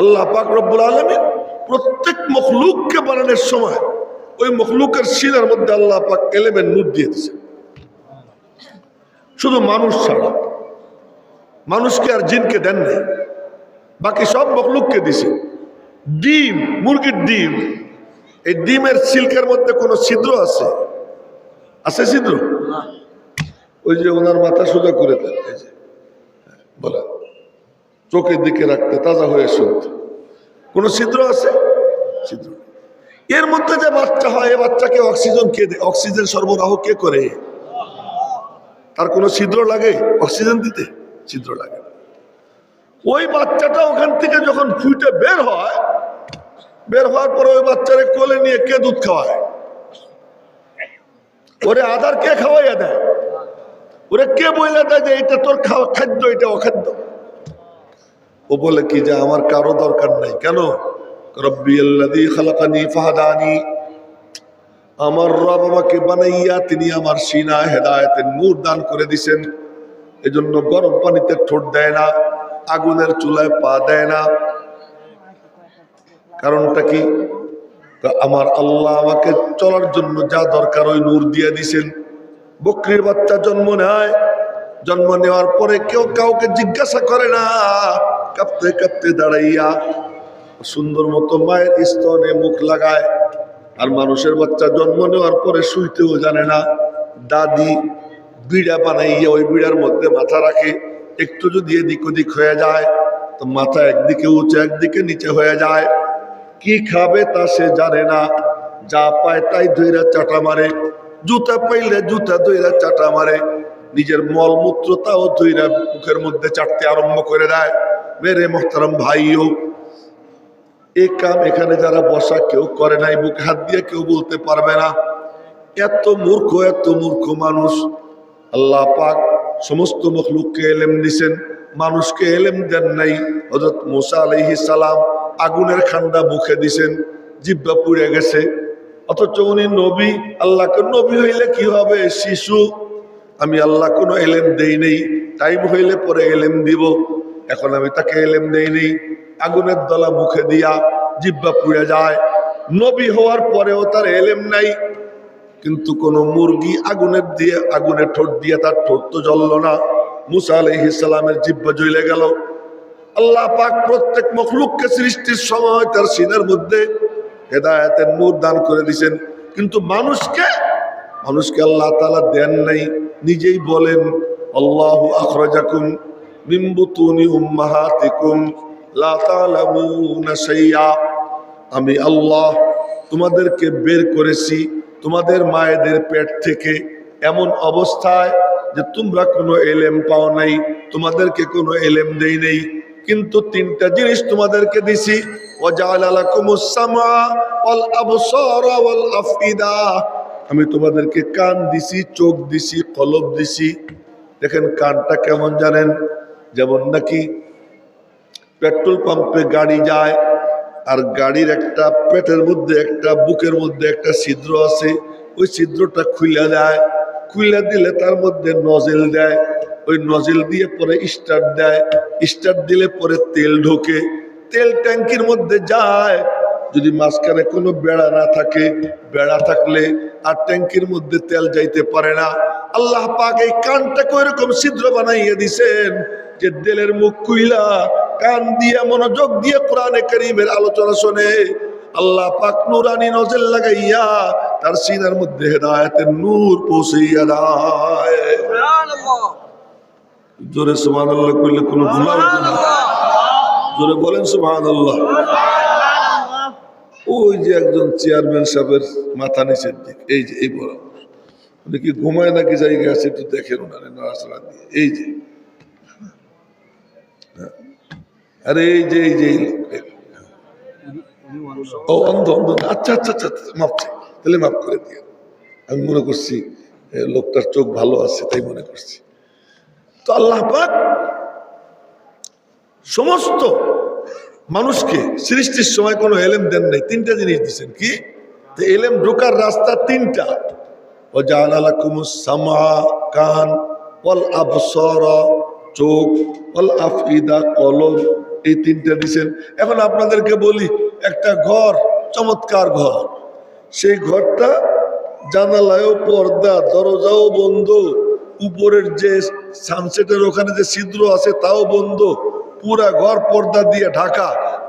আল্লাহ পাক রব্বুল আলামিন প্রত্যেক মখলুককে বানানোর সময় ওই মখলুকের সিনার মধ্যে আল্লাহ পাক এলেমের নূর দিয়ে দিয়েছে, শুধু মানুষ ছাড়া। মানুষকে আর জিনকে দেন নাই, বাকি সব মখলুককে দিছে। ডিম, মুরগির ডিম, এই ডিমের সিল্কের মধ্যে কোনো ছিদ্র আছে? আছে ছিদ্র? ওই যে ওনার মাথা সোজা করে দেন, এই যে বলা চোখের দিকে রাখতে, তাজা হয়ে শুনতে, কোন ছিদ্র আছে? ছিদ্র। এর মধ্যে যে বাচ্চা হয়, এ বাচ্চাকে অক্সিজেন কে দেয়? অক্সিজেন সরবরাহ কে করে? তার কোনো ছিদ্র লাগে অক্সিজেন দিতে? ছিদ্র লাগে। ওই বাচ্চাটা ওখান থেকে যখন ফুটে বের হয়, বের হওয়ার পরে ওই বাচ্চারে কোলে নিয়ে কে দুধ খাওয়ায়? ওরে আদার কে খাওয়াইয়া দেয়? ওরে কে বইলে দেয় যে এটা তোর খাদ্য, এটা অখাদ্য? ও বলে কি যে আমার কারো দরকার নাই। কেন? রব্বি আল্লাযী খালাকানি ফাহাদানি, আমার রব আমাকে বানাইয়া তিনি আমার সিনায় হেদায়েতের নূর দান করে দিয়েছেন। এজন্য গরম পানিতে ঠোঁট দেয় না, আগুনের চুলায় পা দেয় না। কারণটা কি? আমার আল্লাহ আমাকে চলার জন্য যা দরকার ওই নূর দিয়ে দিয়েছেন। বকরির বাচ্চা জন্ম নেয়, জন্ম নেওয়ার পরে কেউ কাউকে জিজ্ঞাসা করে না, কাঁপতে কাঁপতে দাঁড়াইয়া সুন্দর মতো মায়ের স্তনে মুখ লাগায়। আর মানুষের বাচ্চা জন্ম নেওয়ার পরে শুইতেও জানে না, দাদি বিড়া বানাইয়া ওই বিড়ার মধ্যে মাথা রাখে। একটু যদি এদিক ওদিক হয়ে যায় তো মাথা একদিকে উঁচু একদিকে নিচে হয়ে যায়। কি খাবে তা সে জানে না, যা পায় তাই ধইরা চাটা মারে, জুতা পাইলে জুতা ধইরা চাটা মারে, নিজের মলমূত্র তাও ধইরা মুখের মধ্যে চাটতে আরম্ভ করে দেয়। মেরে মোহতারাম ভাইও, এই কাম এখানে যারা বসা কেউ করে নাই, বুকে হাত দিয়ে কেউ বলতে পারবে না। এত মূর্খ মানুষ। আল্লাহ পাক সমস্ত মখলুককে এলেম দিছেন, মানুষকে এলেম দেন নাই। হযরত মুসা আলাইহিস সালাম আগুনের খান্ডা মুখে দিছেন, জিহ্বা পুড়ে গেছে। অথচ উনি নবী, আল্লাহকে নবী হইলে কি হবে? শিশু। আমি আল্লাহ কোনো এলেম দেই নেই, টাইম হইলে পরে এলেম দিব। এখন আমি তাকে এলেম দেই নেই, আগুনের দলা মুখে দিয়া জিহ্বা পুড়ে যায়। নবী হওয়ার পরেও তার এলেম নাই। কিন্তু কোন মুরগি আগুনের ঠোঁট দিয়ে তার ঠোঁট তো জ্বলল না, মুসা আলাইহিস সালামের জিহ্বা জ্বলে গেল। আল্লাহ পাক প্রত্যেক মখলুককে সৃষ্টির সময় তার সিনার মধ্যে হেদায়েতের নূর দান করে দিয়েছেন। কিন্তু মানুষকে আল্লাহ তাআলা দেন নাই। নিজেই বলেন, আল্লাহু আখরাজাকুম মিন বুতুনি উম্মাহাতিকুম লা তা'লামুনা শাইআ। আমি আল্লাহ তোমাদেরকে বের করেছি তোমাদের মায়েদের পেট থেকে এমন অবস্থায় যে তোমরা কোনো এলেম পাও নাই, তোমাদেরকে কোনো এলেম দেই নেই। কিন্তু তিনটা জিনিস তোমাদেরকে দিছি, ওয়াজআলা লাকুমুস সামআ ওয়াল আবসারা ওয়াল আফইদা। আমি তোমাদেরকে কান দিছি, চোখ দিছি, কলব দিছি। দেখেন কানটা কেমন জানেন? যেমন নাকি পেট্রোল পাম্পে গাড়ি যায়, আর গাড়ির একটা পেটের মধ্যে একটা বুকের মধ্যে একটা ছিদ্র আছে, ওই ছিদ্রটা খুলে দেয়। খুলে দিলে তার মধ্যে নজেল দেয়, ওই নজেল দিয়ে পরে স্টার্ট দেয়। স্টার্ট দিলে পরে তেল ঢোকে, তেল ট্যাঙ্কির মধ্যে যায়। যদি মাঝখানে কোনো বেড়া না থাকে, বেড়া থাকলে আর ট্যাঙ্কির মধ্যে তেল যাইতে পারে না। আল্লাহ পাক এই কানটাকে ওইরকম ছিদ্র বানাইয়া দিছেন যে দিলের মুখ খুইলা কান দিয়ে মনোযোগ দিয়ে কোরআনে কারীমের আলোচনা শোনে। আল্লাহ পাক নুরানি নজল লাগাইয়া তার সিনার মধ্যে হেদায়েতের নূর পৌঁছাইয়া দেয়। সুবহানাল্লাহ। জোরে সুবহানাল্লাহ কইলে কোনো ভুল হবে না? জোরে বলেন সুবহানাল্লাহ। ওই যে একজন চেয়ারম্যান সাহেবের মাথা নিচের দিক, এই যে এই বড়, উনি কি ঘুমায় নাকি জায়গা আছে একটু দেখেন ওনারে নড়াচড়া দিয়ে। এই যে আরে এই যে ও অন্ধ আচ্ছা, মাফ চাই, তাহলে মাফ করে দিয়ে। আমি মনে করছি লোকটার চোখ ভালো আছে তাই মনে করছি। তো আল্লাহ পাক সমস্ত মানুষকে সৃষ্টির সময় কোনো এলেম দেন নাই, তিনটা জিনিস দিচ্ছেন। কি? এলেম ঢোকার রাস্তা তিনটা। ওয়াজআলা লাকুমুস সামআ কান, ওয়াল আবসারা চোখ, ওয়াল আফইদা কলব, এই তিনটা দিছেন। এখন আপনাদেরকে বলি, একটা ঘর, চমৎকার ঘর, সেই ঘরটা জানালায়ও পর্দা, দরজাও বন্ধ, উপরের যে সানসেটের ওখানে যে ছিদ্র আছে তাও বন্ধ, পুরা ঘর পর্দা দিয়ে ঢাকা,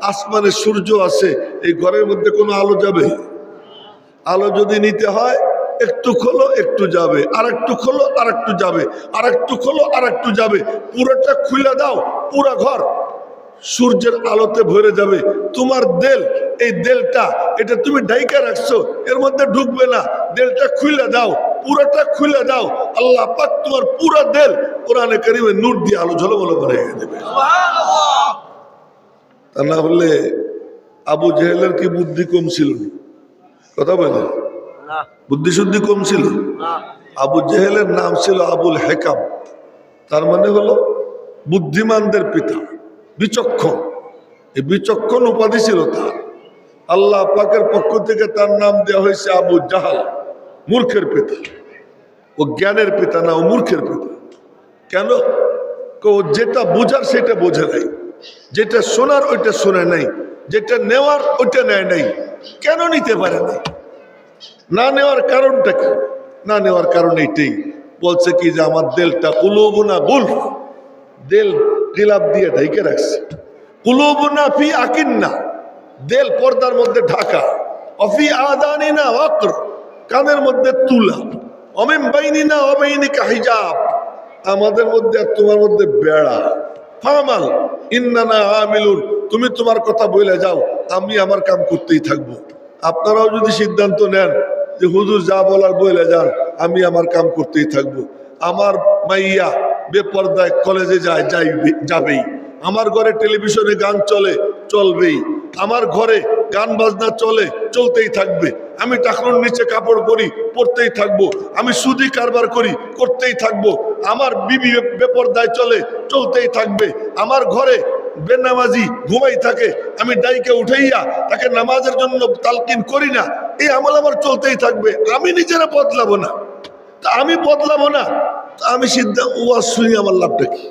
আসমানে সূর্য আছে, এই ঘরের মধ্যে কোনো আলো যাবে? আলো যদি নিতে হয় একটু খোলো একটু যাবে, আর একটু খোলো আর একটু যাবে, আর একটু খোলো আর একটু যাবে, পুরোটা খুলে দাও, পুরা ঘর সূর্যের আলোতে ভরে যাবে। তোমার দেল, এই দেলটা এটা তুমি ঢাইকা রাখছো, এর মধ্যে ঢুকবে না, দেলটা খুলে দাও, পুরোটা খুলে দাও, আল্লাহ পাক তোমার পুরো দেল কোরআনে কারিমে নূর দিয়ে আলো ঝলমল করে দেবে। তা না হলে আবু জেহেলের কি বুদ্ধি কম ছিল? কথা বলে বুদ্ধি শুদ্ধি কম ছিল? আবু জেহেলের নাম ছিল আবুল হেকাম, তার মানে হলো বুদ্ধিমানদের পিতা, বিচক্ষণ। এই বিচক্ষণ উপাধি ছিল তার। আল্লাহ পাকের পক্ষ থেকে তার নাম দেওয়া হয়েছে আবু জাহাল, মূর্খের পিতা। ও জ্ঞানের পিতা না, ও মূর্খের পিতা। কেন? ও যেটা বোঝার সেটা বোঝে নাই, যেটা শোনার ওইটা শোনে নাই, যেটা নেওয়ার ওইটা নেয় নাই। কেন নিতে পারে নাই? না নেওয়ার কারণটা কি? না নেওয়ার কারণ এইটাই, বলছে কি যে আমার দেলটা কুলুবুনা গুলফ, দেল গিলাপ দিয়ে ঢেকে রাখছে। কুলুবুনা ফি আকিন্না, দেল পর্দার মধ্যে ঢাকা। অফি আদানিনা ওয়াকর, কানের মধ্যে তুলা। অমিন বাইনিনা ওয়াবাইনিকা হিজাব, আমাদের মধ্যে আর তোমার মধ্যে বেড়া। ফামাল ইন্নানা আমিলুন, তুমি তোমার কথা বলে যাও, আমি আমার কাম করতেই থাকবো। আপনারাও যদি সিদ্ধান্ত নেন যে হুজুর যা বলার বলে যান, আমি আমার কাম করতেই থাকবো। আমার মাইয়া বেপর্দায় কলেজে যায়, যাবেই। আমার ঘরে টেলিভিশনে গান চলে, চলবেই। আমার ঘরে গান বাজনা চলে, চলতেই থাকবে। আমি টাকনুর নিচে কাপড় পরি, পরতেই থাকবো। আমি সুদি কারবার করি, করতেই থাকবো। আমার বিবি বেপর্দায় চলে, চলতেই থাকবে। আমার ঘরে বেনামাজি ঘুমাই থাকে, আমি ডাইকে উঠাইয়া তাকে নামাজের জন্য তালকিন করি না। এই আমল আমার চলতেই থাকবে। আমি নিজেরা বদলাবো না, তা আমি বদলাবো না, আমি সিদ্ধান্ত ওয়াজ শুনি, আমার লাভটা কি?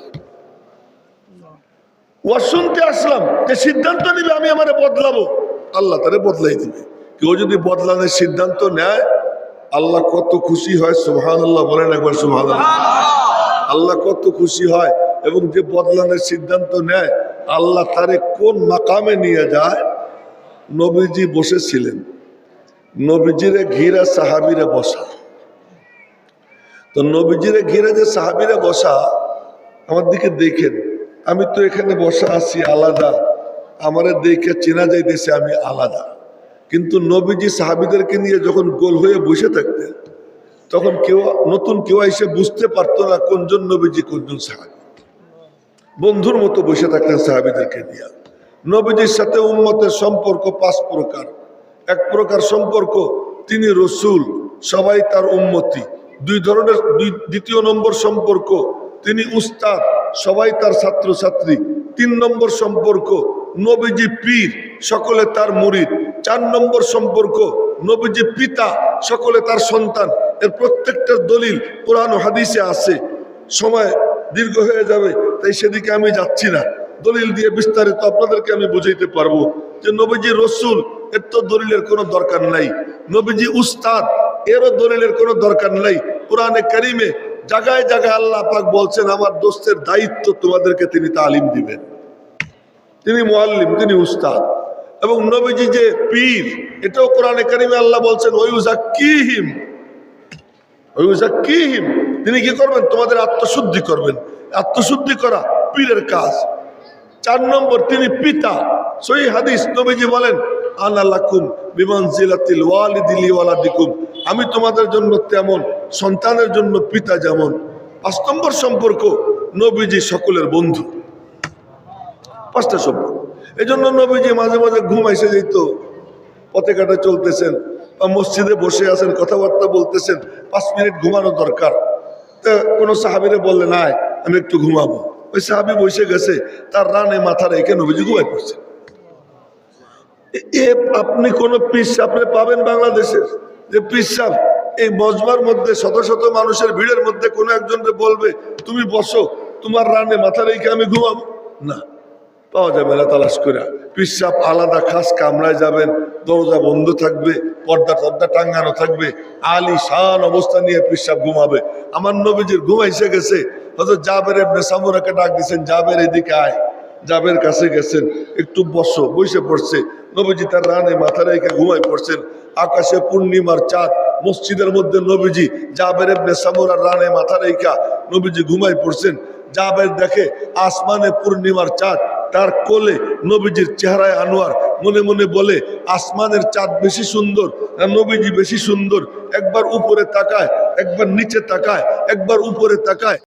ওয়াজ শুনতে আসলাম, যে সিদ্ধান্ত নিবে আমি আমারে বদলাবো, আল্লাহ তারে বদলাই দিবে। কেউ যদি বদলানোর সিদ্ধান্ত নেয়, আল্লাহ কত খুশি হয়। সুবহানাল্লাহ বলেন একবার, সুবহানাল্লাহ। আল্লাহ কত খুশি হয়। এবং যে বদলানোর সিদ্ধান্ত নেয়, আল্লাহ তারে কোন মাকামে নিয়ে যায়। নবীজি বসেছিলেন, নবীজিরে ঘিরে সাহাবীরা বসা। তো নবীজিরে ঘিরে যে সাহাবীরা বসা, আমার দিকে দেখেন, আমি তো এখানে বসা আছি আলাদা, আমারে দেখে চেনা যাইতেছে আমি আলাদা। কিন্তু নবীজি সাহাবীদেরকে নিয়ে যখন গোল হয়ে বসে থাকতেন, তখন কেউ নতুন কেউ এসে বুঝতে পারতো না কোনজন নবীজি কোনজন সাহাবী। বন্ধুর মতো বসে থাকতেন সাহাবীদেরকে নিয়ে। নবীজির সাথে উম্মতের সম্পর্ক 5 প্রকার। এক প্রকার সম্পর্ক, তিনি রসুল, সবাই তার উম্মতি। 2 ধরনের, দ্বিতীয় নম্বর সম্পর্ক, তিনি উস্তাদ, সবাই তার ছাত্রছাত্রী। 3 নম্বর সম্পর্ক, নবীজি পীর, সকলে তার মুরিদ। 4 নম্বর সম্পর্ক, নবীজি পিতা, সকলে তার সন্তান। এর প্রত্যেকটার দলিল কোরআন ও হাদিসে আছে। সময় দীর্ঘ হয়ে যাবে, তাই সেদিকে আমি যাচ্ছি না। দলিল দিয়ে বিস্তারিত আপনাদেরকে আমি বুঝাইতে পারবো যে নবীজি রসুল, এর তো দলিলের কোনো দরকার নাই। নবীজি উস্তাদ, এরও দলিলের কোনো দরকার নাই। কোরআনে কারিমে জায়গায় জায়গায় আল্লাহ পাক বলছেন, আমার দোস্তের দায়িত্ব তোমাদেরকে তিনি তালিম দিবেন। তিনি মুআল্লিম, তিনি উস্তাদ। এবং নবীজি যে পীর, এটাও কোরআনে কারিমে আল্লাহ বলছেন, ওয়ায়ুযাক্কিহিম, ওয়ায়ুযাক্কিহিম, তিনি কি করবেন? তোমাদের আত্মশুদ্ধি করবেন। আত্মশুদ্ধি করা পীরের কাজ। 4 নম্বর, তিনি পিতা। সহিহ হাদিস, নবীজি বলেন, আনা লাকুম বিমানজিলাতিল ওয়ালিদি লিওয়ালাদিকুম, আমি তোমাদের জন্য তেমন সন্তানের জন্য পিতা যেমন। 5 নম্বর সম্পর্ক, নবীজি সকলের বন্ধু। 5টা সম্পর্ক। এই জন্য নবীজি মাঝে মাঝে ঘুমাইছে যেত, পথে ঘাটে চলতেছেন বা মসজিদে বসে আছেন, কথাবার্তা বলতেছেন, 5 মিনিট ঘুমানো দরকার। তা কোনো সাহাবীরে বললেন, আয় আমি একটু ঘুমাবো। ওই সাহাবী বসে গেছে, তার রানে মাথা রেখে নবীজি ঘুমাই পড়ছে। আপনি কোন পীর সাহেব পাবেন বাংলাদেশের যে পীর সাহেব এই মজমার মধ্যে শত শত মানুষের ভিড়ের মধ্যে কোনো একজনকে বলবে, তুমি বসো, তোমার রানে মাথা রেখে আমি ঘুমাবো? না, পাওয়া যাবে না তালাশ করে। পিসাব আলাদা খাস কামরায় যাবেন, দরজা বন্ধ থাকবে, পর্দা টর্দা টাঙ্গানো থাকবে, আলী শান অবস্থা নিয়ে পিসাব ঘুমাবে। আমার নবীজির ঘুমাইছে গেছে, হয়তো জাবের ইবনে সামুরাকে ডাক দিয়েছেন, জাবের এদিকে আয়। জাবের কাছে গেছেন, একটু বসে পড়ছে। নবীজি তার রানে মাথা রেখে ঘুমাই পড়ছেন। আকাশে পূর্ণিমার চাঁদ, মসজিদের মধ্যে নবীজি জাবের ইবনে সামুরার রানে মাথা রেখা নবীজি ঘুমাই পড়ছেন। জাবের দেখে আসমানে পূর্ণিমার চাঁদ, তার কোলে নবীজির চেহারায় আনোয়ার। মনে মনে বলে, আসমানের চাঁদ বেশি সুন্দর না নবীজি বেশি সুন্দর? একবার উপরে তাকায়, একবার নিচে তাকায়, একবার উপরে তাকায়।